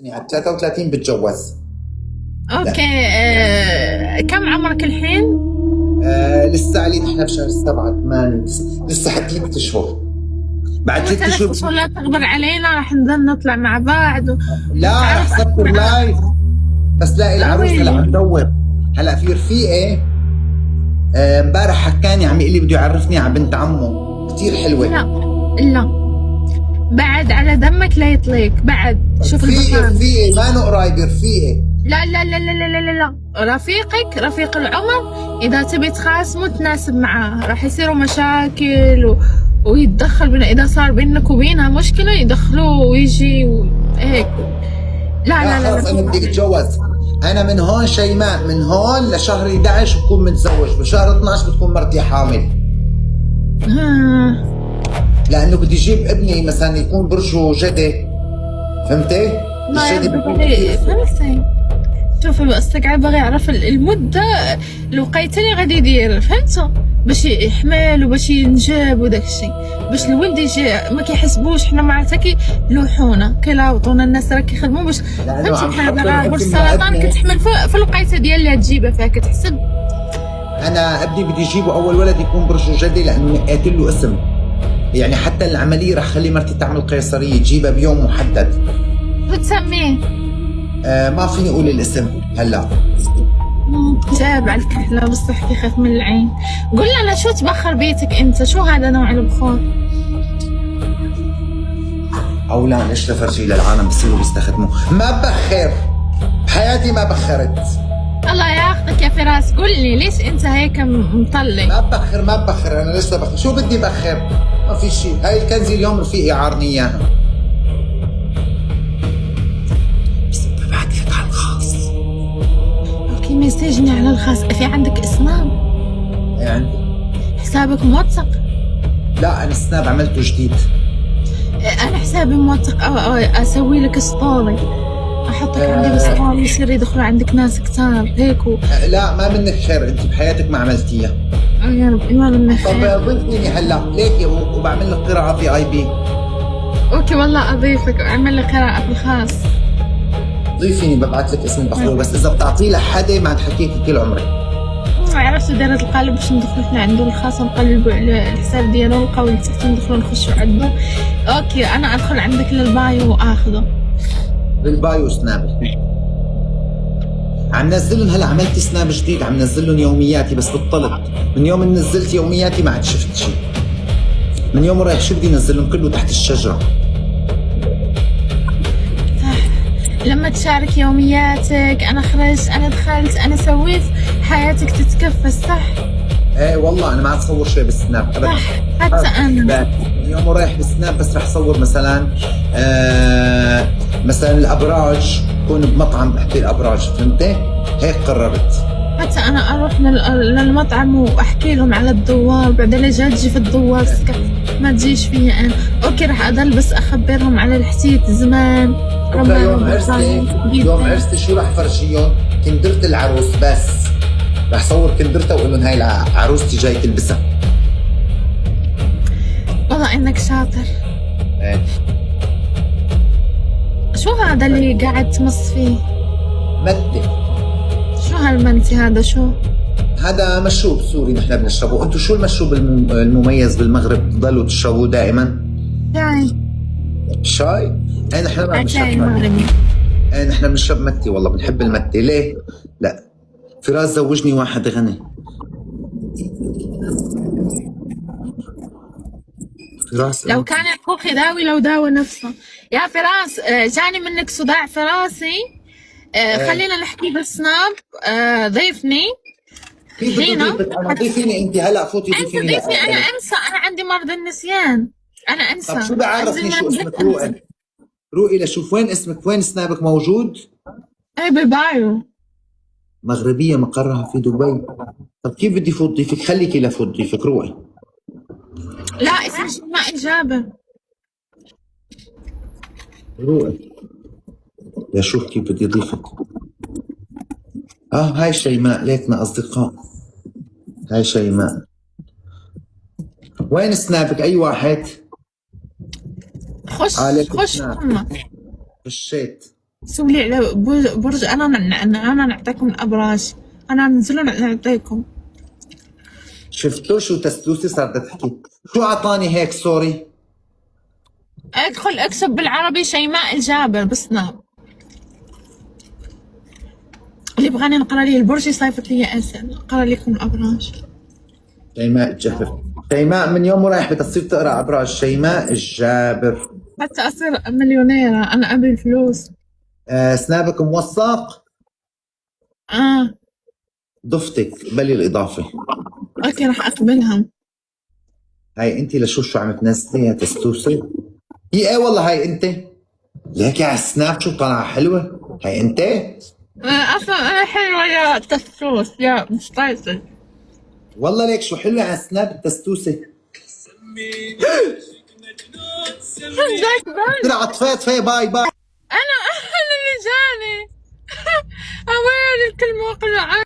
يعني 33 بتجوز. اوكي. كم عمرك الحين؟ لسه علي نحن بشهر 7 8 9 لسه حد 3 اشهر. بعد 3 اشهر لا تغبر علينا، راح نظل نطلع مع بعض لا رح صفر لايف بس لاقي العروس هلا عم دور. هلا في رفيقي امبارح حكاني عم يقول لي بده يعرفني على بنت عمه كثير حلوه. لا بعد على دمك لا يطليك بعد. شوف رفيقي ما له قرايب رفيقي. لا لا لا لا لا لا لا رفيقك رفيق العمر اذا تبي تخاصمه تناسب معاه، راح يصيروا مشاكل ويتدخل اذا صار بينك وبينها مشكله يدخلوه ويجي وهيك. لا لا لا خلص انا بدي اتجوز. انا من هون شيماء من هون لشهر 11 بكون متزوج، بشهر 12 بتكون مرتي حامل. لانه بدي اجيب ابني مثلا يكون برجه جدي، فهمتي؟ فهمتي؟ شوفي بستقعد بغي اعرف المده الوقيته اللي غادي يدير، فهمتوا؟ باش يحمل وباش ينجاب وداك الشيء، باش الولد يجي ما كيحسبوش حنا معناتها كيلوحونا كيلاوطونا الناس راه كيخدموا باش فهمتي بحال السرطان كتحمل في الوقيته ديال اللي تجيبها فيها كتحسب. انا ابني بدي اجيبه اول ولد يكون برجه جدي لانه نقيت له اسم، يعني حتى العمليه رح خلي مرتي تعمل قيصريه تجيبها بيوم محدد. بتسميه؟ ما فيني اقول الاسم هلا. جاب على الكحله بس تحكي خاف من العين. قول لنا شو تبخر بيتك انت؟ شو هذا نوع البخور؟ او لا ليش لفرجي للعالم بصيروا بيستخدموه. ما بخر بحياتي ما بخرت. الله ياخذك يا فراس. قل لي ليش انت هيك مطلي؟ ما ببخر انا ليش ببخر؟ شو بدي بخر؟ ما في شيء. هاي الكنزه اليوم رفيقي عارني اياها. بس ببعت لك على الخاص. اوكي مسجني على الخاص. في عندك اسناب؟ ايه عندي. حسابك موثق؟ لا انا السناب عملته جديد. انا حسابي موثق. اسوي لك ستوري احطك عندي بالستوري يصير يدخلوا عندك ناس كثار هيك لا ما منك خير، انت بحياتك ما عملتيها. يا رب ما منك خير. طب ضيفيني هلا ليكي وبعمل لك قراءة في اي بي. اوكي والله اضيفك واعمل لك قراءة في الخاص. ضيفيني ببعث لك اسم البخور بس اذا بتعطيه لحدا ما تحكيكي كل عمرك. عرفتوا دايرة القالب باش ندخلوا احنا عنده الخاص نقلبوا على الحساب ديالو نلقاو اللي تحت ندخلوا نخشوا عنده. اوكي انا ادخل عندك للبايو واخذه. بالبايو سناب عم نزلهم. هلا عملت سناب جديد عم نزلهم يومياتي بس بطلت. من يوم إن نزلت يومياتي ما عاد شفت شيء. من يوم رايح شو بدي نزلهم كله تحت الشجرة. لما تشارك يومياتك انا خرجت انا دخلت انا سويت حياتك تتكفى صح؟ ايه والله انا ما اتصور شيء بالسناب ابدا. صح حتى انا اليوم رايح بالسناب بس رح صور مثلا مثلا الابراج كون بمطعم بحكي الابراج، فهمتي؟ هيك قررت. حتى انا اروح للمطعم واحكي لهم على الدوار بعدين ليش تجي في الدوار ما تجيش فيا انا. اوكي رح اضل بس اخبرهم على الحسيت زمان. يوم عرستي شو رح فرجيهم؟ كندرة العروس بس رح صور كندرتها واقول لهم هاي عروستي جاي تلبسها. والله انك شاطر. ايه شو هذا اللي قاعد تمص فيه؟ مدي. شو هالمنتي هذا شو؟ هذا مشروب سوري نحن بنشربه. انتم شو المشروب المميز بالمغرب بتضلوا تشربوه دائما؟ شاي؟ ايه نحن ما بنشرب مغربي. ايه نحن بنشرب متي والله بنحب المتي. ليه؟ لا فراس زوجني واحد غني. فراس لو كان اخوك يداوي لو داوى نفسه. يا فراس جاني منك صداع في راسي. خلينا نحكي بالسناب. ضيفني هنا. ضيفيني انت هلا فوتي ضيفيني. انت ضيفني. انا انسى. انا عندي مرض النسيان. انا انسى. طب شو بعرفني شو اسمك؟ روقي لشوف وين اسمك وين سنابك موجود؟ ايه بالبايو. مغربية مقرها في دبي. طب كيف بدي فوت ضيفك؟ خليكي لفوت ضيفك روقي. لا اسمي شيماء إجابة. روقي لشوف كيف بدي ضيفك. هاي شيماء ليكنا أصدقاء. هاي شيماء. وين سنابك أي واحد؟ خش خشيت. سولي على برج. انا نعطيكم الابراج، انا ننزل نعطيكم. شفتوا شو تستوسي صارت تحكي؟ شو اعطاني هيك سوري؟ ادخل اكتب بالعربي شيماء الجابر بسناب. اللي بغاني نقرا ليه البرج يصيفط لي اسئله، نقرا لكم الابراج. شيماء الجابر. شيماء من يوم رايح بتصير تقرا ابراج. شيماء الجابر. حتى اصير مليونيره، انا ابي الفلوس. سنابك موثق؟ اه ضفتك قبلي الاضافه. اوكي راح اقبلها. هاي انت لشو شو عم تنزلي يا تستوسي؟ هي ايه والله هاي انت؟ ليكي على السناب شو طالعه حلوه؟ هاي انت؟ اصلا انا حلوه يا تستوس يا مستيسر. والله ليك شو حلوه على السناب التستوسه. زيك باي. طلع طفي باي باي. انا اللي جاني. اويلي الكلمه وقلع.